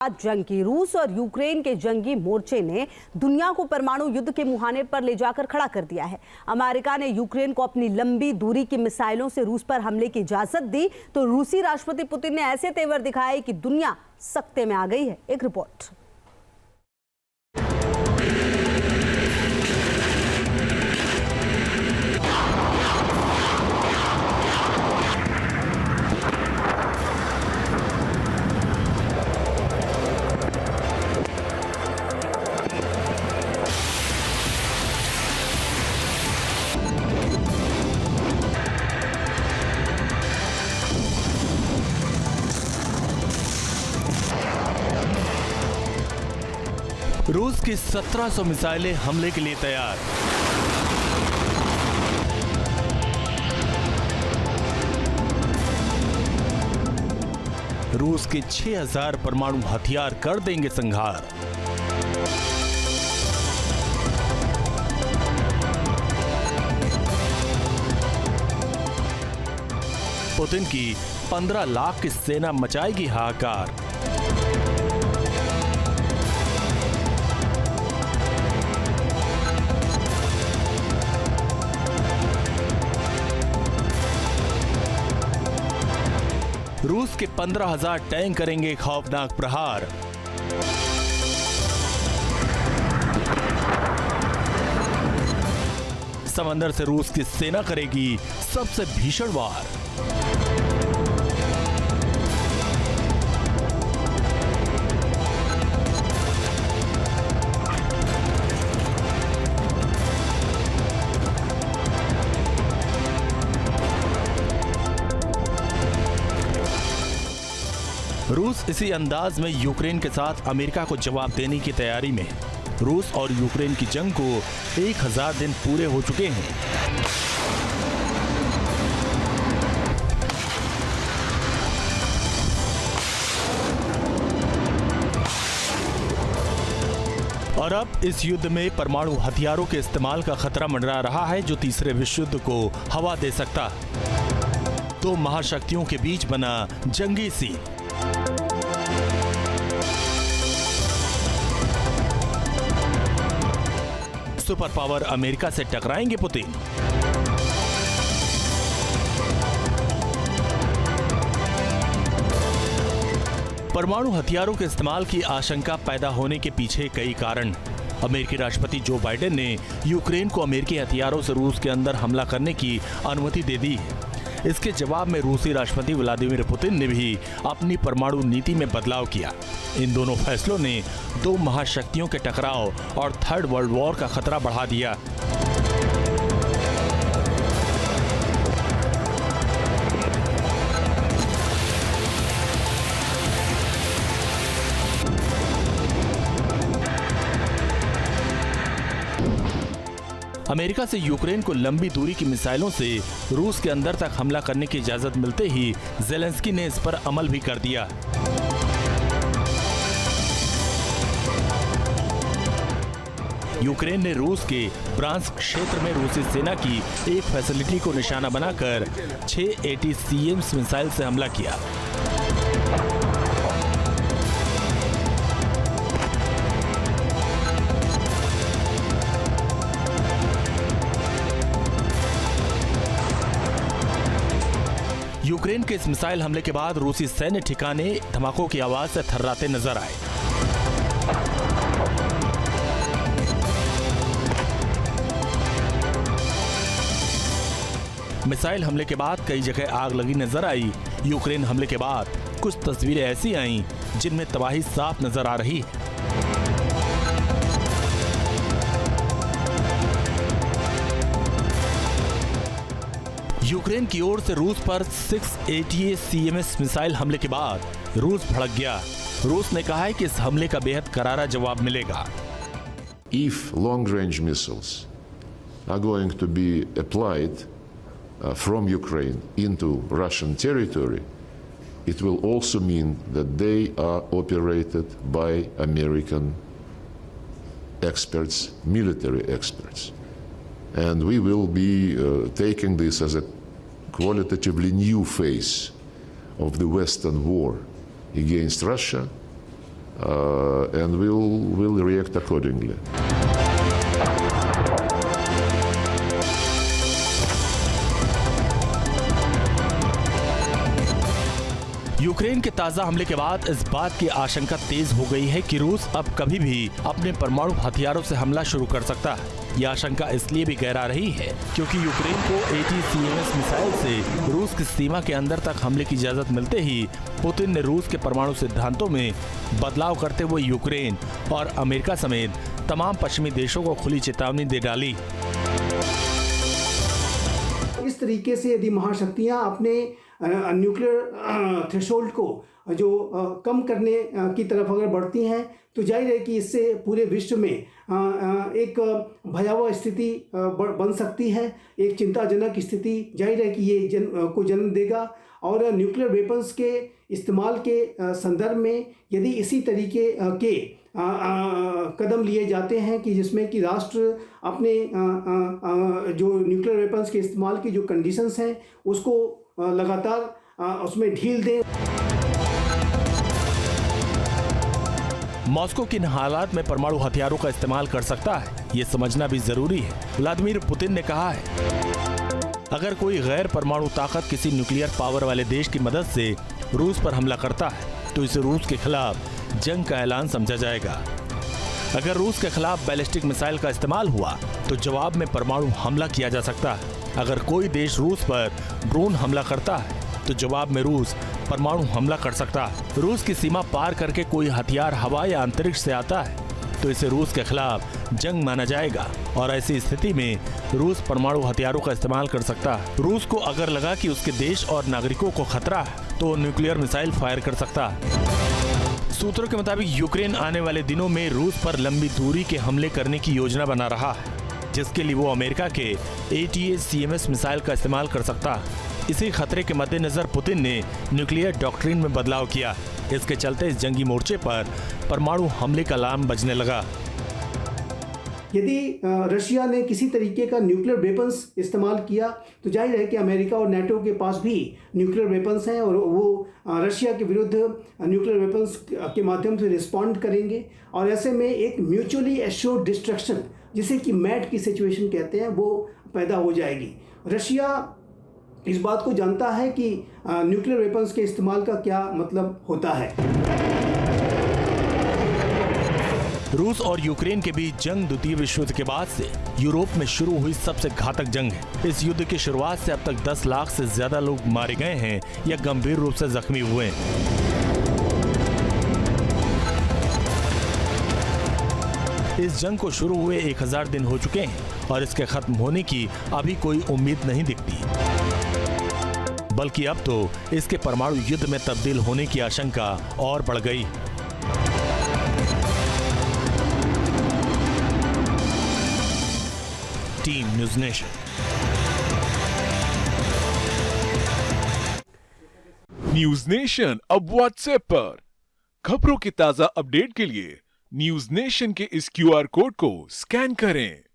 जंग की रूस और यूक्रेन के जंगी मोर्चे ने दुनिया को परमाणु युद्ध के मुहाने पर ले जाकर खड़ा कर दिया है। अमेरिका ने यूक्रेन को अपनी लंबी दूरी की मिसाइलों से रूस पर हमले की इजाजत दी तो रूसी राष्ट्रपति पुतिन ने ऐसे तेवर दिखाए कि दुनिया सख्ते में आ गई है। एक रिपोर्ट। रूस की 1700 मिसाइलें हमले के लिए तैयार। रूस के 6000 परमाणु हथियार कर देंगे संहार। पुतिन की 15 लाख की सेना मचाएगी हाहाकार। रूस के 15,000 टैंक करेंगे खौफनाक प्रहार। समंदर से रूस की सेना करेगी सबसे भीषण वार। रूस इसी अंदाज में यूक्रेन के साथ अमेरिका को जवाब देने की तैयारी में। रूस और यूक्रेन की जंग को 1000 दिन पूरे हो चुके हैं। और अब इस युद्ध में परमाणु हथियारों के इस्तेमाल का खतरा मंडरा रहा है, जो तीसरे विश्व युद्ध को हवा दे सकता। दो महाशक्तियों के बीच बना जंगी सीन। सुपर पावर अमेरिका से टकराएंगे पुतिन। परमाणु हथियारों के इस्तेमाल की आशंका पैदा होने के पीछे कई कारण। अमेरिकी राष्ट्रपति जो बाइडेन ने यूक्रेन को अमेरिकी हथियारों से रूस के अंदर हमला करने की अनुमति दे दी। इसके जवाब में रूसी राष्ट्रपति व्लादिमीर पुतिन ने भी अपनी परमाणु नीति में बदलाव किया। इन दोनों फैसलों ने दो महाशक्तियों के टकराव और थर्ड वर्ल्ड वॉर का खतरा बढ़ा दिया। अमेरिका से यूक्रेन को लंबी दूरी की मिसाइलों से रूस के अंदर तक हमला करने की इजाजत मिलते ही ज़ेलेंस्की ने इस पर अमल भी कर दिया। यूक्रेन ने रूस के ब्रांस्क क्षेत्र में रूसी सेना की एक फैसिलिटी को निशाना बनाकर 6 ATACMS मिसाइल से हमला किया। यूक्रेन के इस मिसाइल हमले के बाद रूसी सैन्य ठिकाने धमाकों की आवाज से थर्राते नजर आए। मिसाइल हमले के बाद कई जगह आग लगी नजर आई। यूक्रेन हमले के बाद कुछ तस्वीरें ऐसी आईं जिनमें तबाही साफ नजर आ रही है। यूक्रेन की ओर से रूस पर 6 ATACMS मिसाइल हमले के बाद रूस भड़क गया। रूस ने कहा है कि इस हमले का बेहद करारा जवाब मिलेगा। If long-range missiles are going to be applied from Ukraine into Russian territory, it will also mean that they are operated by American experts, military experts. And we will be taking this as a qualitatively new phase of the Western war against Russia, and we'll react accordingly. Ukraine के ताजा हमले के बाद इस बात की आशंका तेज हो गई है कि रूस अब कभी भी अपने परमाणु हथियारों से हमला शुरू कर सकता है। ये आशंका इसलिए भी गहरा रही है क्योंकि यूक्रेन को ATACMS मिसाइल से रूस की सीमा के अंदर तक हमले की इजाजत मिलते ही पुतिन ने रूस के परमाणु सिद्धांतों में बदलाव करते हुए यूक्रेन और अमेरिका समेत तमाम पश्चिमी देशों को खुली चेतावनी दे डाली। इस तरीके से यदि महाशक्तियां अपने न्यूक्लियर थ्रेशोल्ड को जो कम करने की तरफ अगर बढ़ती हैं तो जाहिर है कि इससे पूरे विश्व में एक भयावह स्थिति बन सकती है। एक चिंताजनक स्थिति जाहिर है कि ये को जन्म देगा और न्यूक्लियर वेपन्स के इस्तेमाल के संदर्भ में यदि इसी तरीके के कदम लिए जाते हैं कि जिसमें कि राष्ट्र अपने जो न्यूक्लियर वेपन्स के इस्तेमाल की जो कंडीशंस हैं उसको लगातार उसमें ढील दें। मॉस्को किन हालात में परमाणु हथियारों का इस्तेमाल कर सकता है ये समझना भी जरूरी है। व्लादिमीर पुतिन ने कहा है अगर कोई गैर परमाणु ताकत किसी न्यूक्लियर पावर वाले देश की मदद से रूस पर हमला करता है तो इसे रूस के खिलाफ जंग का ऐलान समझा जाएगा। अगर रूस के खिलाफ बैलिस्टिक मिसाइल का इस्तेमाल हुआ तो जवाब में परमाणु हमला किया जा सकता है। अगर कोई देश रूस पर ड्रोन हमला करता है तो जवाब में रूस परमाणु हमला कर सकता है। रूस की सीमा पार करके कोई हथियार हवा या अंतरिक्ष से आता है तो इसे रूस के खिलाफ जंग माना जाएगा और ऐसी स्थिति में रूस परमाणु हथियारों का इस्तेमाल कर सकता है। रूस को अगर लगा कि उसके देश और नागरिकों को खतरा है तो न्यूक्लियर मिसाइल फायर कर सकता है। सूत्रों के मुताबिक यूक्रेन आने वाले दिनों में रूस पर लंबी दूरी के हमले करने की योजना बना रहा है जिसके लिए वो अमेरिका के ATACMS मिसाइल का इस्तेमाल कर सकता है। इसी खतरे के मद्देनजर पुतिन ने न्यूक्लियर डॉक्ट्रिन में बदलाव किया। इसके चलते इस जंगी मोर्चे पर परमाणु हमले का अलार्म बजने लगा। यदि रशिया ने किसी तरीके का न्यूक्लियर वेपन्स इस्तेमाल किया तो जाहिर है कि अमेरिका और नेटो के पास भी न्यूक्लियर वेपन्स हैं और वो रशिया के विरुद्ध न्यूक्लियर वेपन्स के माध्यम से रिस्पॉन्ड करेंगे और ऐसे में एक म्यूचुअली एश्योर्ड डिस्ट्रक्शन जिसे कि मैट की सिचुएशन कहते हैं वो पैदा हो जाएगी। रशिया इस बात को जानता है कि न्यूक्लियर वेपन्स के इस्तेमाल का क्या मतलब होता है। रूस और यूक्रेन के बीच जंग द्वितीय विश्व युद्ध के बाद से यूरोप में शुरू हुई सबसे घातक जंग है। इस युद्ध की शुरुआत से अब तक 10 लाख से ज्यादा लोग मारे गए हैं या गंभीर रूप से जख्मी हुए हैं। इस जंग को शुरू हुए 1000 दिन हो चुके हैं और इसके खत्म होने की अभी कोई उम्मीद नहीं दिखती, बल्कि अब तो इसके परमाणु युद्ध में तब्दील होने की आशंका और बढ़ गई। Team news nation. News nation अब व्हाट्सएप पर खबरों के ताजा अपडेट के लिए न्यूज़ नेशन के इस QR कोड को स्कैन करें।